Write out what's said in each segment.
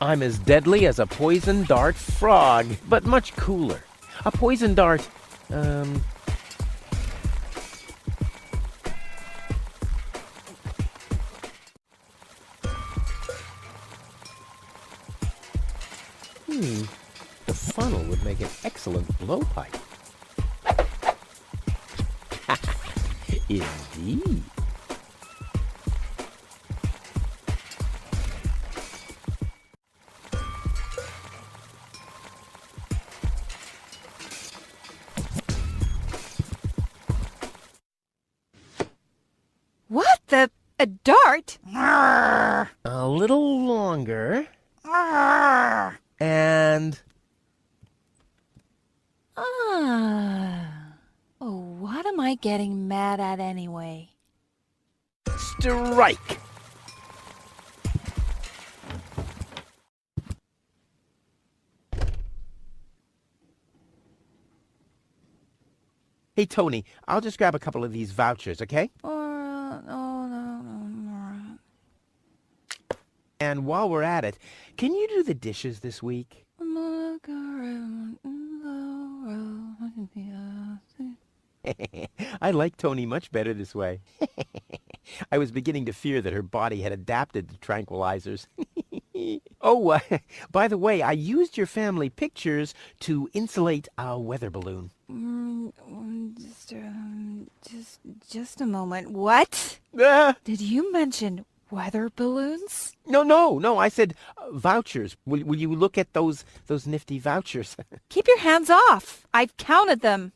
I'm as deadly as a poison dart frog, but much cooler. A poison dart, the funnel would make an excellent blowpipe. Indeed. What the? A dart? A little longer. And... Oh, what am I getting mad at anyway? strike! Hey, Tony, I'll just grab a couple of these vouchers, okay? And while we're at it, can you do the dishes this week? I like Tony much better this way. I was beginning to fear that her body had adapted to tranquilizers. Oh, by the way, I used your family pictures to insulate a weather balloon. Just a moment. What? Did you mention weather balloons? No, I said vouchers. Will you look at those nifty vouchers? Keep your hands off. I've counted them.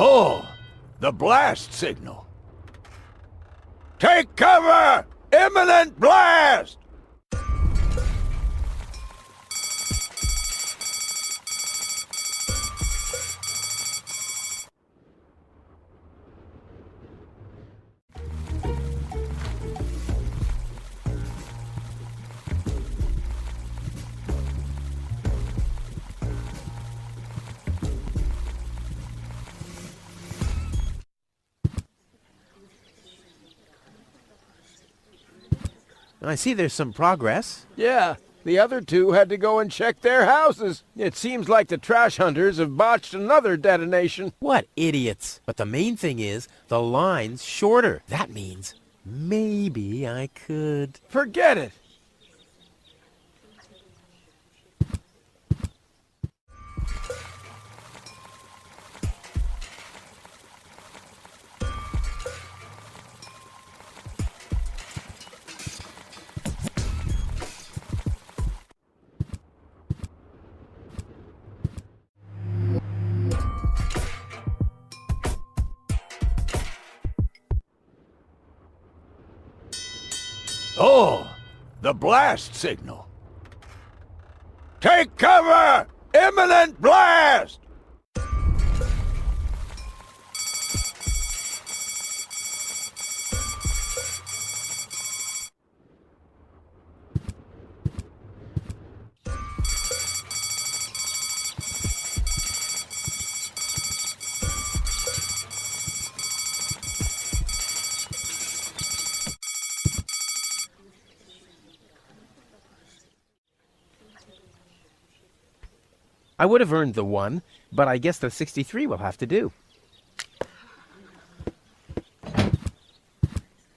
Oh, the blast signal. Take cover! Imminent blast! I see there's some progress. Yeah, the other two had to go and check their houses. It seems like the trash hunters have botched another detonation. What idiots. But the main thing is, the line's shorter. That means maybe I could... Forget it. Oh, the blast signal. Take cover! Imminent blast! I would have earned the 1, but I guess the 63 will have to do.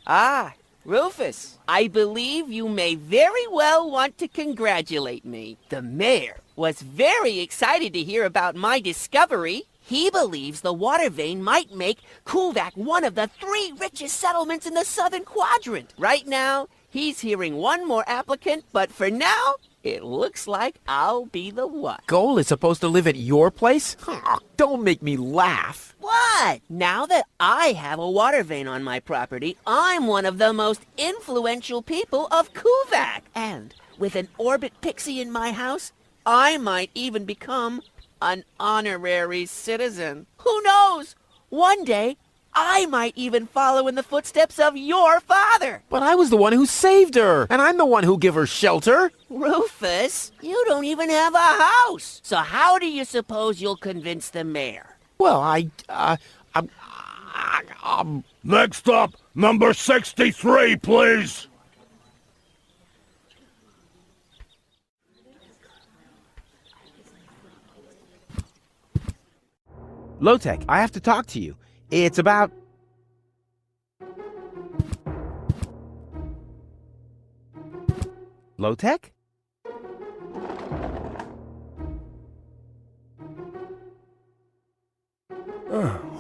Ah, Rufus, I believe you may very well want to congratulate me. The mayor was very excited to hear about my discovery. He believes the water vein might make Kuvaq one of the 3 richest settlements in the southern quadrant. Right now, he's hearing one more applicant, but for now, it looks like I'll be the one. Goal is supposed to live at your place? Oh, don't make me laugh. What? Now that I have a water vein on my property, I'm one of the most influential people of Kuvaq. And with an orbit pixie in my house, I might even become an honorary citizen. Who knows? One day, I might even follow in the footsteps of your father. But I was the one who saved her, and I'm the one who gave her shelter. Rufus, you don't even have a house. So how do you suppose you'll convince the mayor? Well, Next up, number 63, please. Low-Tech, I have to talk to you. It's about... Low-Tech?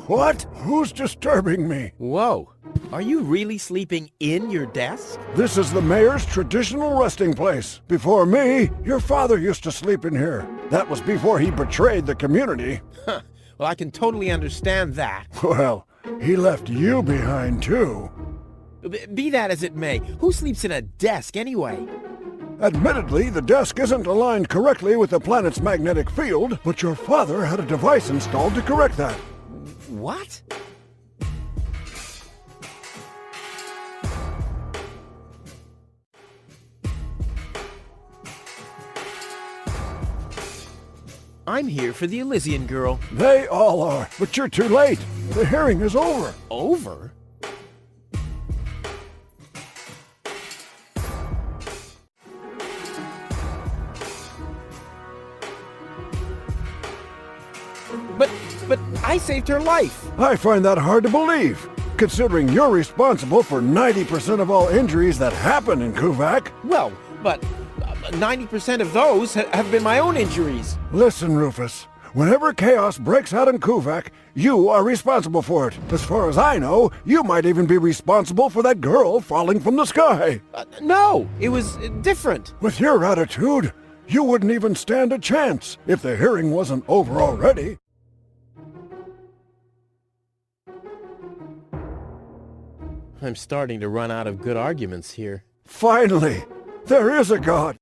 What? Who's disturbing me? Whoa. Are you really sleeping in your desk? This is the mayor's traditional resting place. Before me, your father used to sleep in here. That was before he betrayed the community. Huh. Well, I can totally understand that. Well, he left you behind, too. Be that as it may, who sleeps in a desk anyway? Admittedly, the desk isn't aligned correctly with the planet's magnetic field, but your father had a device installed to correct that. What? I'm here for the Elysian girl. They all are, but you're too late. The hearing is over. Over? But I saved her life. I find that hard to believe, considering you're responsible for 90% of all injuries that happen in Kuvaq. Well, but 90% of those have been my own injuries. Listen, Rufus. Whenever chaos breaks out in Kuvaq, you are responsible for it. As far as I know, you might even be responsible for that girl falling from the sky. No, it was different. With your attitude, you wouldn't even stand a chance if the hearing wasn't over already. I'm starting to run out of good arguments here. Finally, there is a God.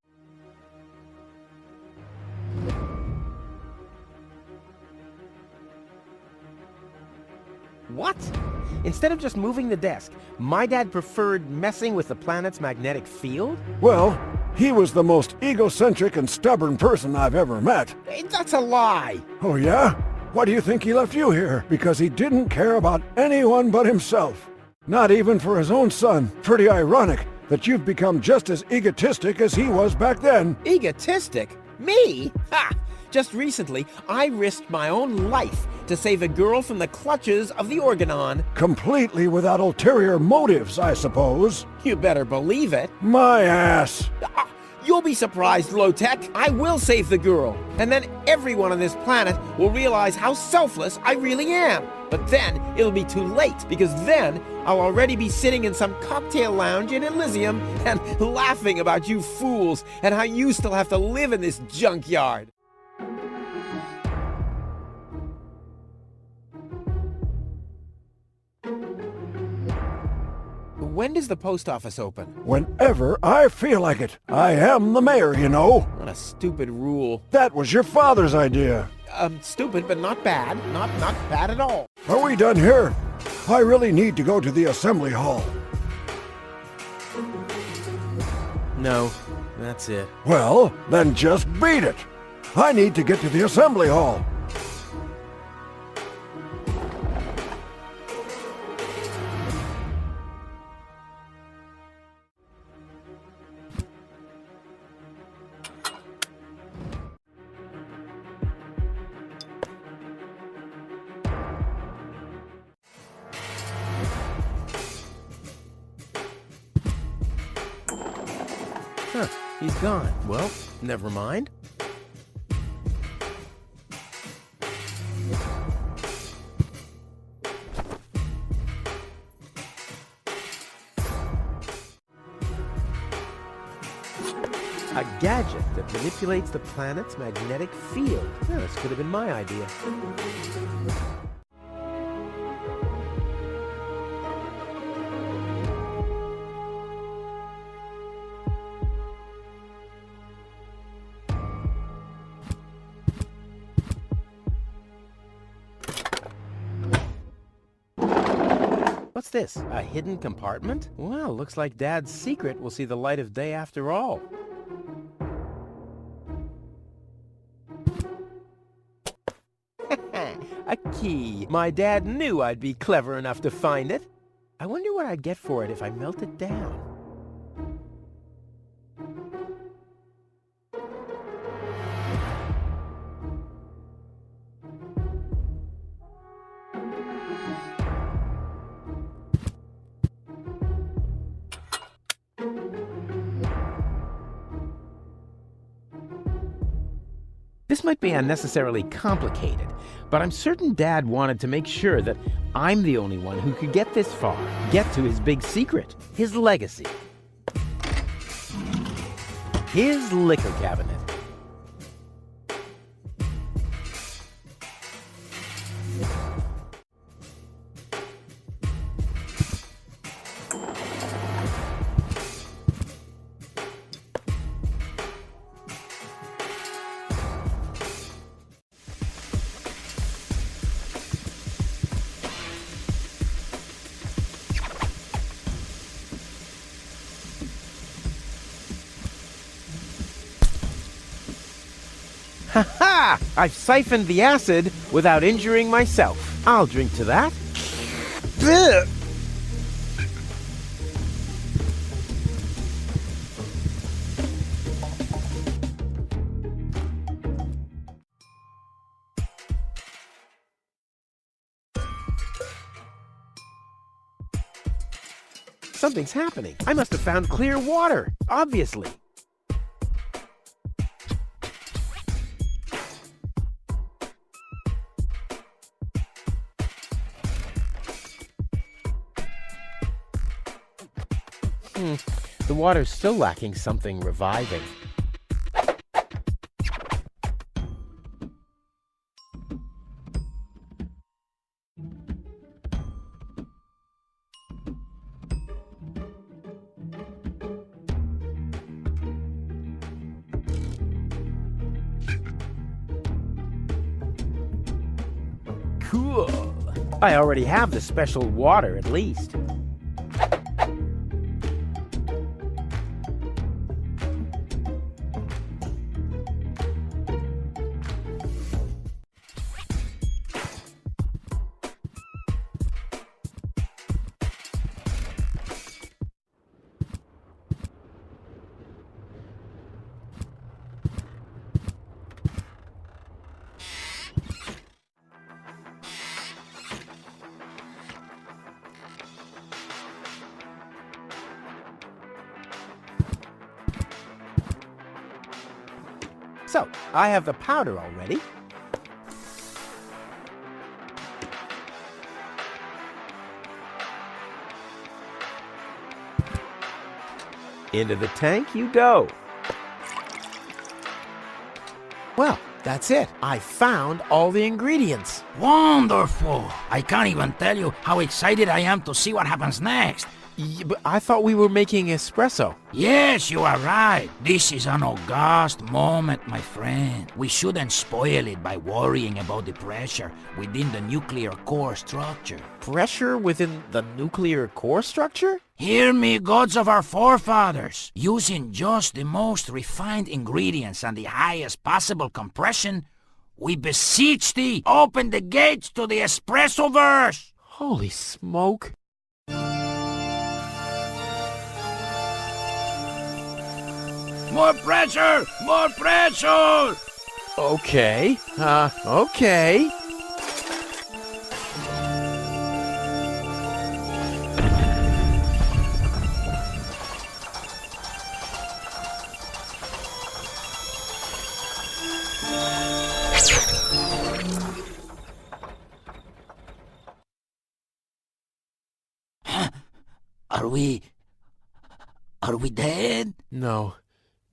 What? Instead of just moving the desk, my dad preferred messing with the planet's magnetic field? Well, he was the most egocentric and stubborn person I've ever met. Hey, that's a lie. Oh yeah? Why do you think he left you here? Because he didn't care about anyone but himself. Not even for his own son. Pretty ironic that you've become just as egotistic as he was back then. Egotistic? Me? Ha! Just recently, I risked my own life to save a girl from the clutches of the Organon. Completely without ulterior motives, I suppose. You better believe it. My ass. You'll be surprised, Low-Tech. I will save the girl. And then everyone on this planet will realize how selfless I really am. But then it'll be too late, because then I'll already be sitting in some cocktail lounge in Elysium and laughing about you fools and how you still have to live in this junkyard. When does the post office open? Whenever I feel like it. I am the mayor, you know. What a stupid rule. That was your father's idea. Stupid, but not bad. Not bad at all. Are we done here? I really need to go to the assembly hall. No, that's it. Well, then just beat it. I need to get to the assembly hall. Huh, he's gone. Well, never mind. A gadget that manipulates the planet's magnetic field. Yeah, this could have been my idea. What's this? A hidden compartment? Well, looks like Dad's secret will see the light of day after all. A key. My dad knew I'd be clever enough to find it. I wonder what I'd get for it if I melt it down. This might be unnecessarily complicated, but I'm certain Dad wanted to make sure that I'm the only one who could get this far, get to his big secret, his legacy. His liquor cabinet. Ha-ha! I've siphoned the acid without injuring myself. I'll drink to that. Blech. Something's happening. I must have found clear water, obviously. The water's still lacking something reviving. Cool. I already have the special water, at least. So, I have the powder already. Into the tank you go. Well, that's it. I found all the ingredients. Wonderful! I can't even tell you how excited I am to see what happens next. But I thought we were making espresso. Yes, you are right. This is an august moment, my friend. We shouldn't spoil it by worrying about the pressure within the nuclear core structure. Pressure within the nuclear core structure? Hear me, gods of our forefathers. Using just the most refined ingredients and the highest possible compression, we beseech thee, open the gates to the espressoverse! Holy smoke. More pressure! More pressure! Okay. Okay. Are we dead? No.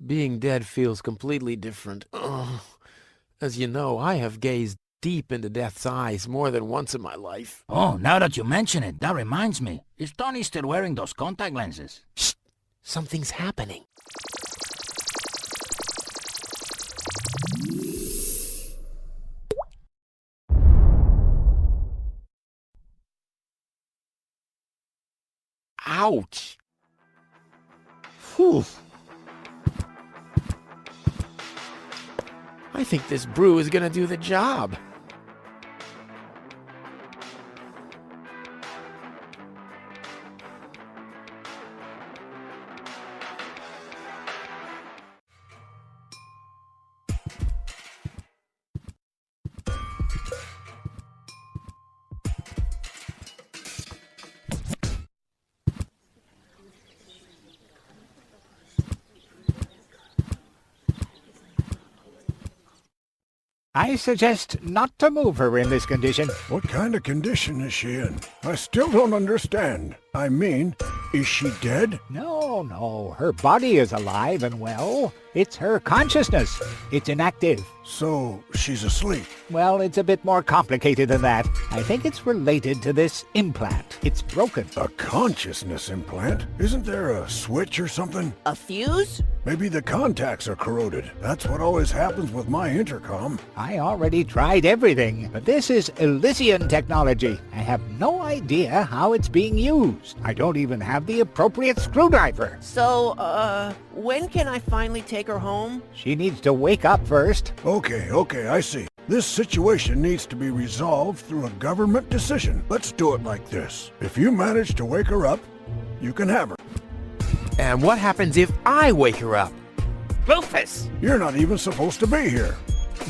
Being dead feels completely different. Ugh. As you know, I have gazed deep into death's eyes more than once in my life. Oh, now that you mention it, that reminds me. Is Tony still wearing those contact lenses? Shh! Something's happening. Ouch. Whew. I think this brew is gonna do the job. I suggest not to move her in this condition. What kind of condition is she in? I still don't understand. I mean, is she dead? No, her body is alive and well. It's her consciousness. It's inactive. So, she's asleep. Well, it's a bit more complicated than that. I think it's related to this implant. It's broken. A consciousness implant? Isn't there a switch or something? A fuse? Maybe the contacts are corroded. That's what always happens with my intercom. I already tried everything, but this is Elysian technology. I have no idea how it's being used. I don't even have the appropriate screwdriver. So, when can I finally take her home? She needs to wake up first. Okay, I see. This situation needs to be resolved through a government decision. Let's do it like this. If you manage to wake her up, you can have her. And what happens if I wake her up? Rufus! You're not even supposed to be here.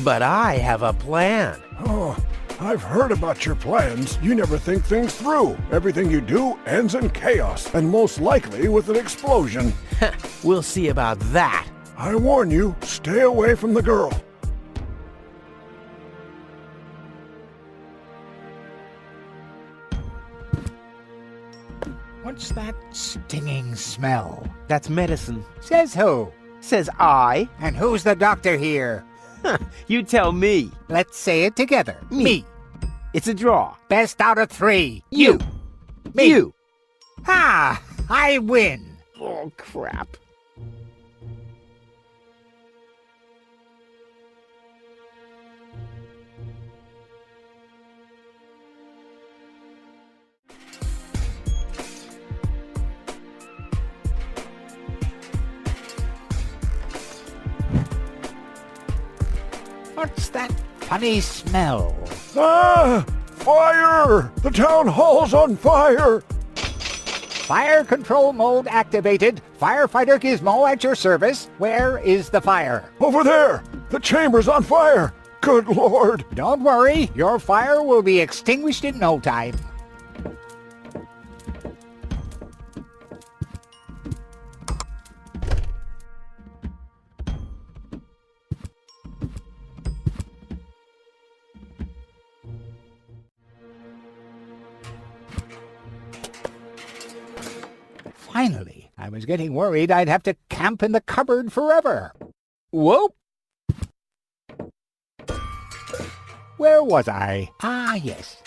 But I have a plan. Oh, I've heard about your plans. You never think things through. Everything you do ends in chaos, and most likely with an explosion. We'll see about that. I warn you, stay away from the girl. What's that stinging smell? That's medicine. Says who? Says I. And who's the doctor here? You tell me. Let's say it together. Me. It's a draw. Best out of 3. You. Me. You. Ha! I win. Oh, crap. What's that funny smell? Ah! Fire! The town hall's on fire! Fire control mode activated. Firefighter Gizmo at your service. Where is the fire? Over there! The chamber's on fire! Good Lord! Don't worry, your fire will be extinguished in no time. Finally, I was getting worried I'd have to camp in the cupboard forever. Whoop. Where was I? Ah, yes.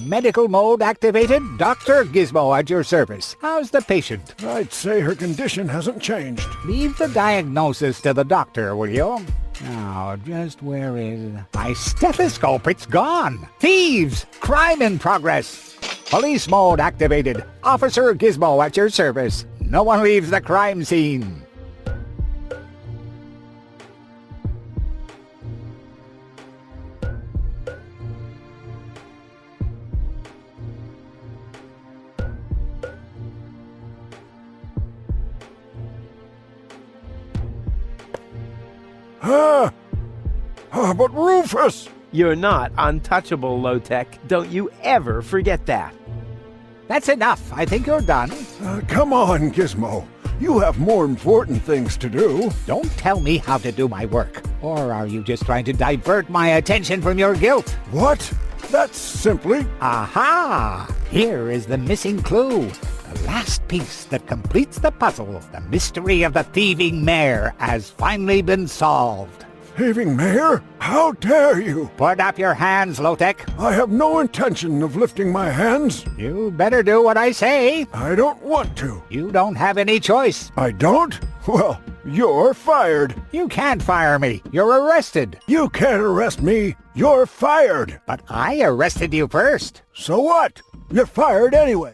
Medical mode activated. Dr. Gizmo at your service. How's the patient? I'd say her condition hasn't changed. Leave the diagnosis to the doctor, will you? Now, just where is... My stethoscope, it's gone! Thieves! Crime in progress! Police mode activated. Officer Gizmo at your service. No one leaves the crime scene. But Rufus! You're not untouchable, low-tech. Don't you ever forget that. That's enough. I think you're done. Come on, Gizmo. You have more important things to do. Don't tell me how to do my work. Or are you just trying to divert my attention from your guilt? What? That's simply... Aha! Here is the missing clue. The last piece that completes the puzzle. The mystery of the thieving mayor has finally been solved. Thieving mayor? How dare you? Put up your hands, Low-Tech. I have no intention of lifting my hands. You better do what I say. I don't want to. You don't have any choice. I don't? Well, you're fired. You can't fire me. You're arrested. You can't arrest me. You're fired. But I arrested you first. So what? You're fired anyway.